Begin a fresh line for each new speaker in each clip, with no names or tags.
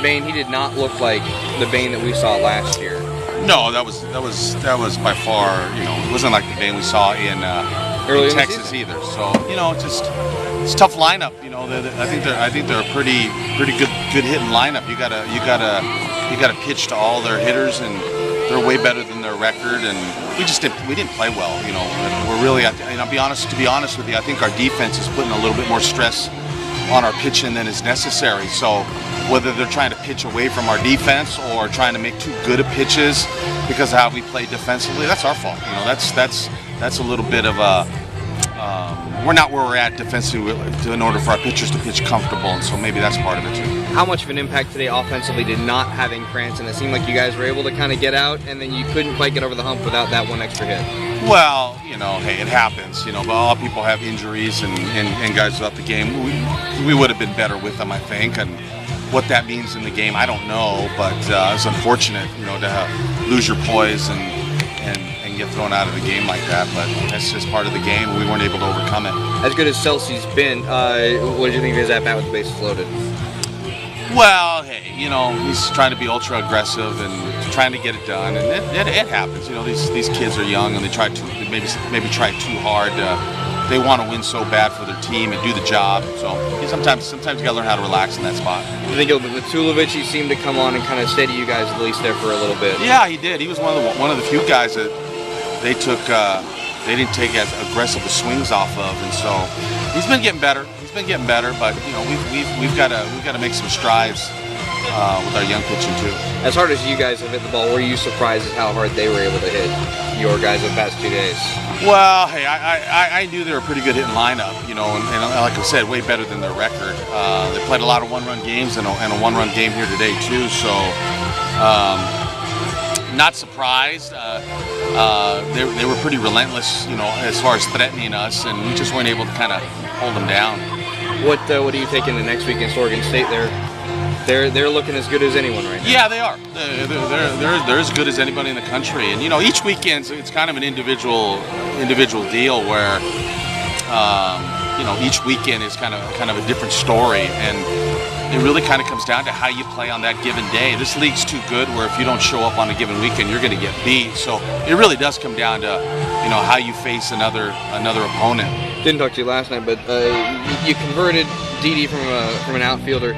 Bain, he did not look like the Bain that we saw last year.
No, that was by far, it wasn't like the Bain we saw in Texas either. So it's a tough lineup. I think they're a pretty good hitting lineup. You gotta pitch to all their hitters, and they're way better than their record. And we didn't play well. We're really, to be honest with you, I think our defense is putting a little bit more stress on our pitching than is necessary. So whether they're trying to pitch away from our defense or trying to make too good of pitches because of how we play defensively, that's our fault. That's a little bit of a we're not where we're at defensively in order for our pitchers to pitch comfortable, and so maybe that's part of it too.
How much of an impact today offensively did not having Cranston? It seemed like you guys were able to kind of get out, and then you couldn't quite get over the hump without that one extra hit.
Well, hey, it happens. But all people have injuries and guys without the game. We would have been better with them, I think, and what that means in the game, I don't know, but it's unfortunate, to lose your poise and get thrown out of the game like that, but that's just part of the game. We weren't able to overcome it.
As good as Celsi's been, what did you think of his at-bat with the bases loaded?
Well, hey, he's trying to be ultra aggressive and trying to get it done, and it happens. These kids are young and they try to maybe try too hard. They want to win so bad for their team and do the job. So sometimes you gotta learn how to relax in that spot.
I think Matulovic, he seemed to come on and kind of steady you guys at least there for a little bit.
Yeah, he did. He was one of the few guys that they didn't take as aggressive swings off of, and so he's been getting better. But we've got to make some strides with our young pitching too.
As hard as you guys have hit the ball, were you surprised at how hard they were able to hit your guys the past 2 days?
Well, hey, I knew they were a pretty good hitting lineup, and like I said, way better than their record. They played a lot of one-run games and a one-run game here today too, so not surprised. They were pretty relentless, as far as threatening us, and we just weren't able to kind of hold them down.
What do you take into next week against Oregon State? They're looking as good as anyone right now.
Yeah, they are. They're as good as anybody in the country. And each weekend it's kind of an individual deal where each weekend is kind of a different story, and it really kind of comes down to how you play on that given day. This league's too good where if you don't show up on a given weekend, you're going to get beat. So it really does come down to how you face another opponent.
Didn't talk to you last night, but you converted Didi from an outfielder,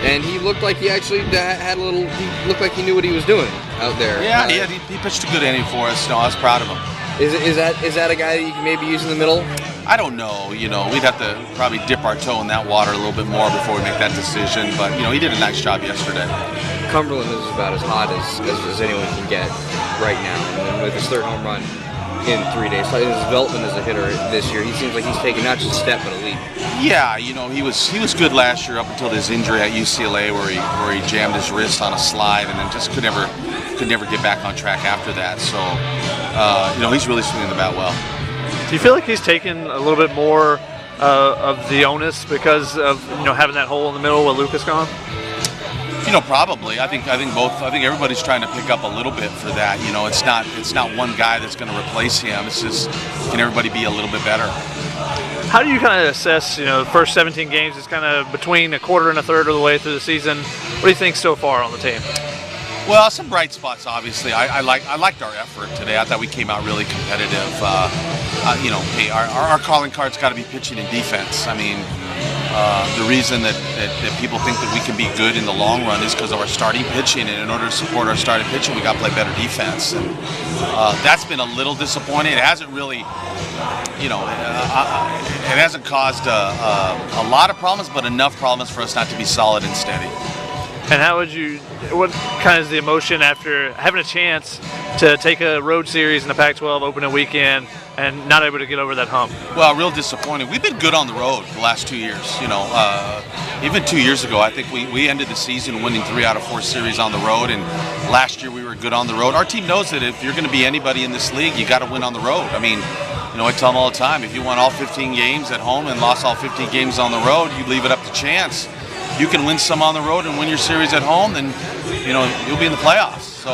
and he looked like he actually had a little. He looked like he knew what he was doing out there.
Yeah, he pitched a good inning for us. I was proud of him.
Is that a guy that you can maybe use in the middle?
I don't know. We'd have to probably dip our toe in that water a little bit more before we make that decision. But he did a nice job yesterday.
Cumberland is about as hot as anyone can get right now, and with his third home run in 3 days. So his development as a hitter this year, he seems like he's taken not just a step but a leap. Yeah,
he was good last year up until his injury at UCLA where he jammed his wrist on a slide and then just could never get back on track after that. So he's really swinging the bat well.
Do you feel like he's taken a little bit more of the onus because of having that hole in the middle with Lucas gone?
Probably. I think everybody's trying to pick up a little bit for that. It's not one guy that's going to replace him. It's just, can everybody be a little bit better?
How do you kind of assess, the first 17 games is kind of between a quarter and a third of the way through the season. What do you think so far on the team?
Well, some bright spots, obviously. I liked our effort today. I thought we came out really competitive. Hey, our calling card's got to be pitching and defense. I mean, the reason that people think that we can be good in the long run is because of our starting pitching, and in order to support our starting pitching, we got to play better defense, and that's been a little disappointing. It hasn't really, it hasn't caused a lot of problems, but enough problems for us not to be solid and steady.
And what kind of is the emotion after having a chance to take a road series in the Pac-12, open a weekend, and not able to get over that hump?
Well, real disappointing. We've been good on the road the last 2 years. Even 2 years ago, I think we ended the season winning 3 out of 4 series on the road, and last year we were good on the road. Our team knows that if you're going to be anybody in this league, you got to win on the road. I mean, I tell them all the time, if you won all 15 games at home and lost all 15 games on the road, you leave it up to chance. You can win some on the road and win your series at home, then you'll be in the playoffs. So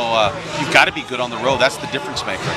you've got to be good on the road. That's the difference maker.